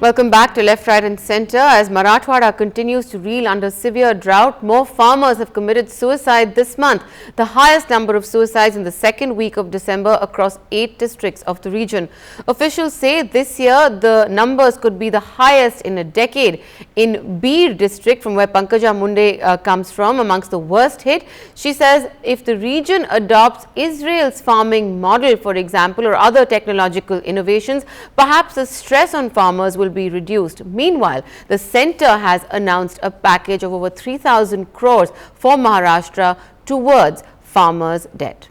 Welcome back to Left, Right and Centre. As Marathwada continues to reel under severe drought, more farmers have committed suicide this month, the highest number of suicides in the second week of December across 8 districts of the region. Officials say this year the numbers could be the highest in a decade. In Beed district, from where Pankaja Munde comes from, amongst the worst hit, she says if the region adopts Israel's farming model, for example, or other technological innovations, perhaps the stress on farmers will be reduced. Meanwhile, the centre has announced a package of over 3,000 crores for Maharashtra towards farmers' debt.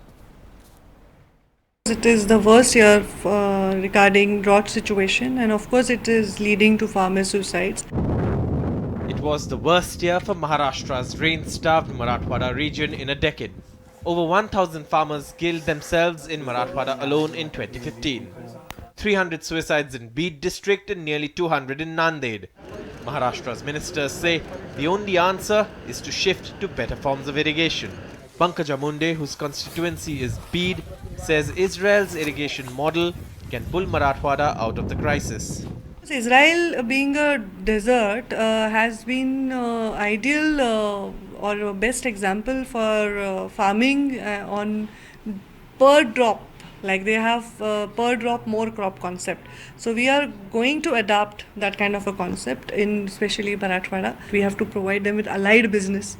It is the worst year regarding drought situation, and of course it is leading to farmer suicides. It was the worst year for Maharashtra's rain-starved Marathwada region in a decade. Over 1,000 farmers killed themselves in Marathwada alone in 2015. 300 suicides in Beed district and nearly 200 in Nanded. Maharashtra's ministers say the only answer is to shift to better forms of irrigation. Pankaja Munde, whose constituency is Beed, says Israel's irrigation model can pull Marathwada out of the crisis. Israel, being a desert, has been ideal or best example for farming on per drop. Like they have per drop more crop concept. So we are going to adopt that kind of a concept in especially Marathwada. We have to provide them with allied business.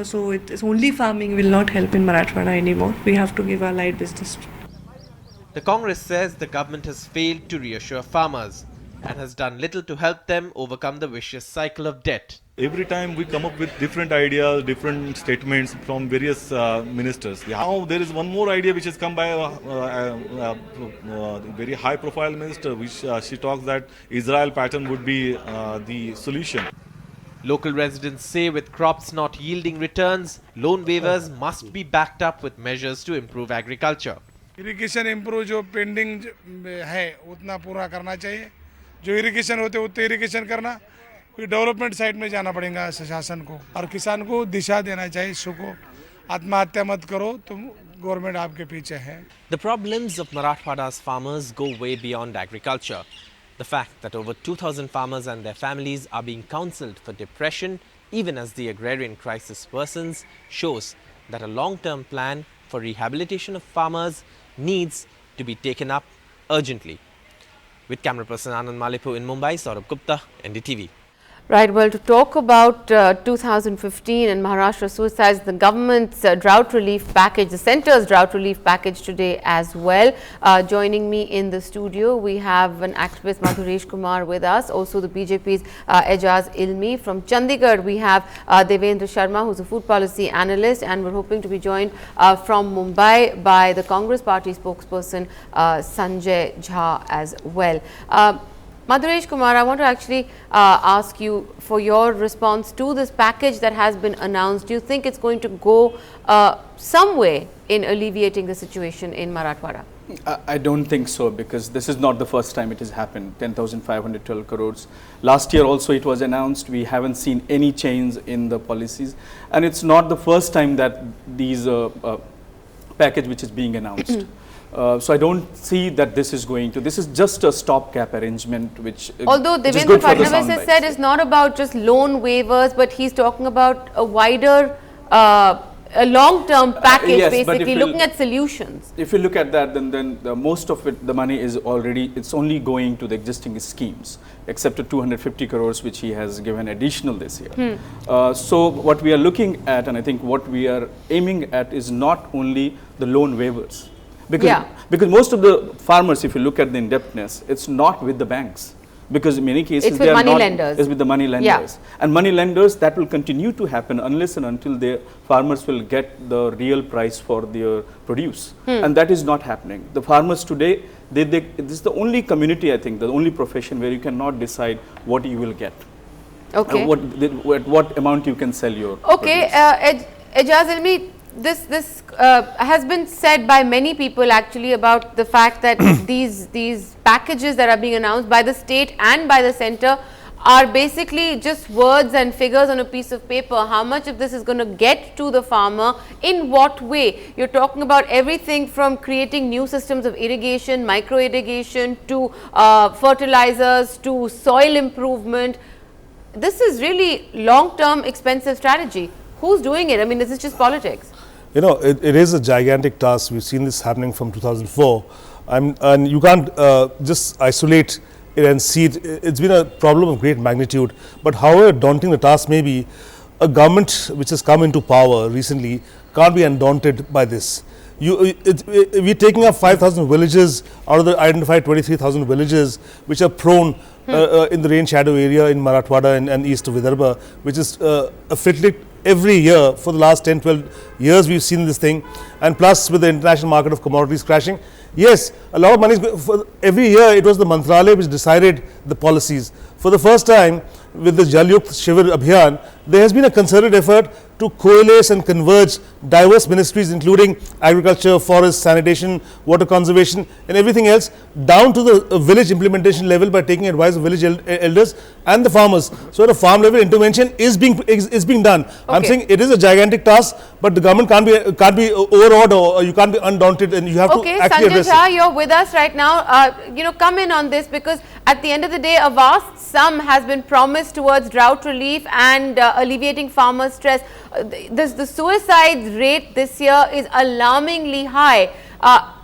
So it is only farming will not help in Marathwada anymore. We have to give allied business. The Congress says the government has failed to reassure farmers and has done little to help them overcome the vicious cycle of debt. Every time we come up with different ideas, different statements from various ministers. Now there is one more idea which has come by a very high profile minister, which she talks that Israel pattern would be the solution. Local residents say with crops not yielding returns, loan waivers must be backed up with measures to improve agriculture. Irrigation improve जो pending है उतना पूरा करना चाहिए, जो irrigation होते उतने irrigation करना, कोई डेवलपमेंट साइड में जाना पड़ेगा शासन को और किसान को दिशा देना चाहिए, इसको आत्महत्या मत करो, तुम गवर्नमेंट आपके पीछे है. The problems of Marathwada's farmers go way beyond agriculture. The fact that over 2,000 farmers and their families are being counselled for depression even as the agrarian crisis worsens shows that a long-term plan for rehabilitation of farmers needs to be taken up urgently. With camera person Anand Malipu in Mumbai, Saurabh Gupta, NDTV. Right, well, to talk about 2015 and Maharashtra suicides, the government's drought relief package, the centre's drought relief package today as well. Joining me in the studio, we have an activist, Madhuresh Kumar, with us. Also, the BJP's Ejaz Ilmi. From Chandigarh, we have Devendra Sharma, who's a food policy analyst, and we're hoping to be joined from Mumbai by the Congress party spokesperson Sanjay Jha as well. Madhuresh Kumar, I want to actually ask you for your response to this package that has been announced. Do you think it's going to go some way in alleviating the situation in Marathwada? I don't think so, because this is not the first time it has happened. 10,512 crores. Last year also it was announced. We haven't seen any change in the policies. And it's not the first time that these package which is being announced. So I don't see that this is going to, this is just a stopgap arrangement which although Devendra Fadnavis has said it's not about just loan waivers, but he's talking about a wider, a long-term package, yes, basically looking at solutions. If you look at that, then most of it, the money is already, it's only going to the existing schemes, except to 250 crores which he has given additional this year. So what we are looking at, and I think what we are aiming at, is not only the loan waivers. Because most of the farmers, if you look at the indebtedness, it's not with the banks. Because in many cases, it's with money lenders. It's with the money lenders. And money lenders, that will continue to happen unless and until the farmers will get the real price for their produce. And that is not happening. The farmers today, this is the only community, I think, the only profession where you cannot decide what you will get. Okay. What amount you can sell your produce. Ejaz Ilmi, this has been said by many people actually about the fact that these packages that are being announced by the state and by the centre are basically just words and figures on a piece of paper. How much of this is going to get to the farmer? In what way? You're talking about everything from creating new systems of irrigation, micro irrigation, to fertilizers, to soil improvement. This is really long-term expensive strategy. Who's doing it? I mean, is this just politics? You know, it is a gigantic task. We've seen this happening from 2004. And you can't just isolate it and see it. It's been a problem of great magnitude. But however daunting the task may be, a government which has come into power recently can't be undaunted by this. We're taking up 5,000 villages out of the identified 23,000 villages which are prone in the rain shadow area in Marathwada and east of Vidarbha, which is afflicted every year for the last 10-12 years. We've seen this thing, and plus with the international market of commodities crashing. Yes, a lot of money for every year. It was the Mantralaya which decided the policies. For the first time, with the Jal Yukt Shivir Abhiyan, there has been a concerted effort to coalesce and converge diverse ministries, including agriculture, forest, sanitation, water conservation, and everything else, down to the village implementation level by taking advice of village elders and the farmers. So, at a farm level intervention is being done. Okay. I'm saying it is a gigantic task, but the government can't be overawed, or you can't be undaunted, and you have to actually address it. Sanjay Shah, you're with us right now. Come in on this, because at the end of the day, a vast sum has been promised towards drought relief and alleviating farmers' stress. The suicide rate this year is alarmingly high.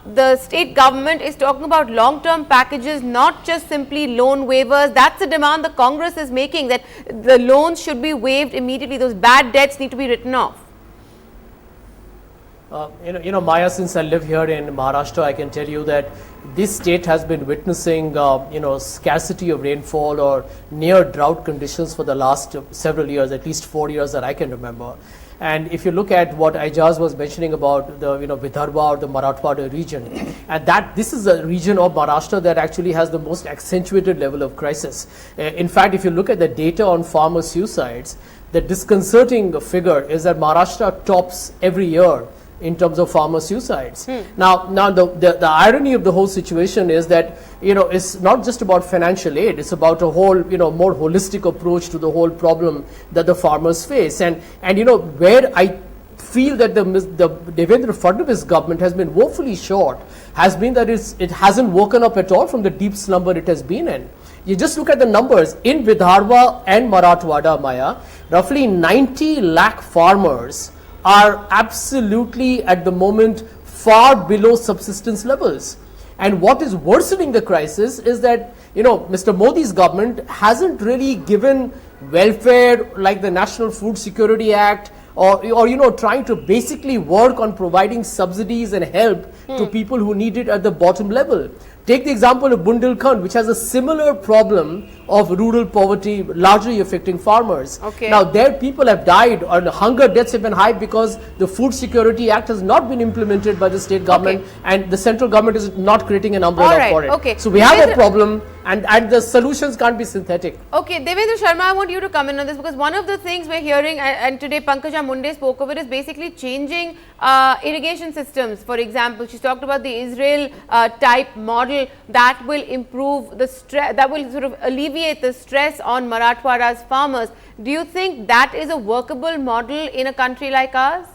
The state government is talking about long-term packages, not just simply loan waivers. That's a demand the Congress is making, that the loans should be waived immediately. Those bad debts need to be written off. Maya, since I live here in Maharashtra, I can tell you that this state has been witnessing, scarcity of rainfall or near drought conditions for the last several years, at least 4 years that I can remember. And if you look at what Aijaz was mentioning about the, Vidarbha or the Marathwada region, and this is a region of Maharashtra that actually has the most accentuated level of crisis. In fact, if you look at the data on farmer suicides, the disconcerting figure is that Maharashtra tops every year in terms of farmer suicides. Now the irony of the whole situation is that it's not just about financial aid, it's about a whole more holistic approach to the whole problem that the farmers face, and where I feel that the Devendra Fadnavis government has been woefully short has been that it hasn't woken up at all from the deep slumber it has been in. You just look at the numbers in Vidarbha and Marathwada, Maya, roughly 90 lakh farmers are absolutely at the moment far below subsistence levels. And what is worsening the crisis is that, Mr. Modi's government hasn't really given welfare like the National Food Security Act, or trying to basically work on providing subsidies and help to people who need it at the bottom level. Take the example of Bundelkhand, which has a similar problem of rural poverty largely affecting farmers. Okay. Now, there people have died, or the hunger deaths have been high because the Food Security Act has not been implemented by the state government, and the central government is not creating an umbrella for it. Okay. So we have a problem, and the solutions can't be synthetic. Okay, Devendra Sharma, I want you to come in on this, because one of the things we're hearing, and today Pankaja Munde spoke of it, is basically changing irrigation systems. For example, she's talked about the Israel type model that will improve the stress, that will sort of alleviate the stress on Marathwada's farmers. Do you think that is a workable model in a country like ours?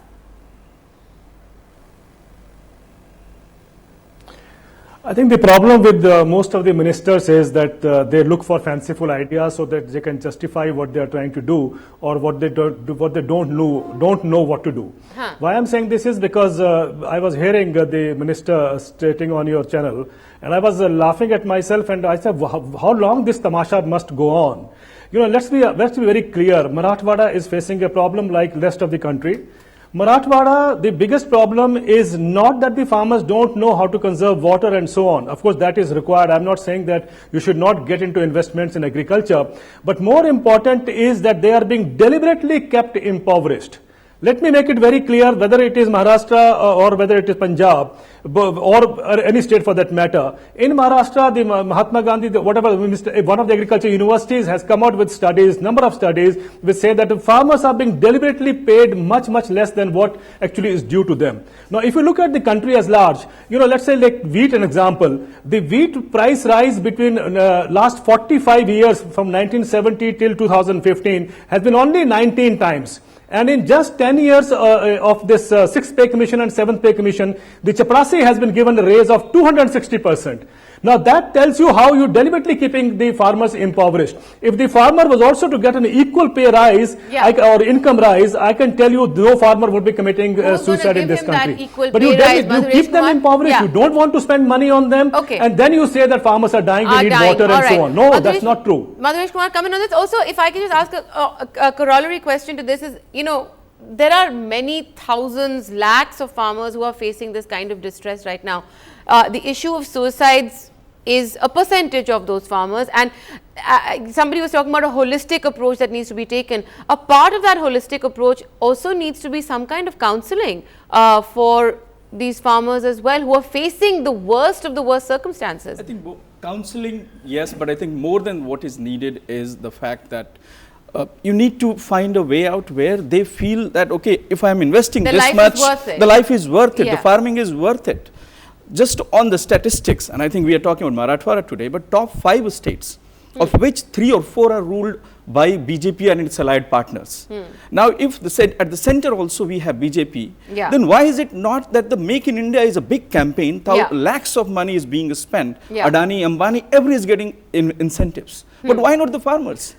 I think the problem with most of the ministers is that they look for fanciful ideas so that they can justify what they are trying to do, or what they don't know what to do. Why I'm saying this is because I was hearing the minister stating on your channel, and I was laughing at myself, and I said, how long this tamasha must go on? Let's be very clear. Marathwada is facing a problem like rest of the country. Marathwada, the biggest problem is not that the farmers don't know how to conserve water and so on. Of course, that is required. I'm not saying that you should not get into investments in agriculture. But more important is that they are being deliberately kept impoverished. Let me make it very clear, whether it is Maharashtra or whether it is Punjab or any state for that matter. In Maharashtra, the Mahatma Gandhi, one of the agriculture universities has come out with studies, number of studies, which say that the farmers are being deliberately paid much less than what actually is due to them. Now, if you look at the country as large, let's say like wheat, an example, the wheat price rise between last 45 years from 1970 till 2015 has been only 19 times. And in just 10 years of this 6th pay commission and 7th pay commission, the chaprasi has been given a raise of 260%. Now that tells you how you deliberately keeping the farmers impoverished. If the farmer was also to get an equal pay rise or income rise, I can tell you no farmer would be committing suicide in this country. But you keep them impoverished, you don't want to spend money on them, and then you say that farmers are dying, they need water and so on. No, that's not true. Madhvesh Kumar, come in on this. Also, if I can just ask a corollary question to this is, there are many thousands, lakhs of farmers who are facing this kind of distress right now. The issue of suicides is a percentage of those farmers, and somebody was talking about a holistic approach that needs to be taken. A part of that holistic approach also needs to be some kind of counseling for these farmers as well, who are facing the worst of the worst circumstances. I think counseling, yes, but I think more than what is needed is the fact that you need to find a way out where they feel that, okay, if I am investing this much, the life is worth it, the farming is worth it. Just on the statistics, and I think we are talking about Marathwada today, but top 5 states, of which 3 or 4 are ruled by BJP and its allied partners. Now, if at the center also we have BJP, then why is it not that the Make in India is a big campaign, lakhs of money is being spent, Adani, Ambani, everybody is getting incentives. But why not the farmers?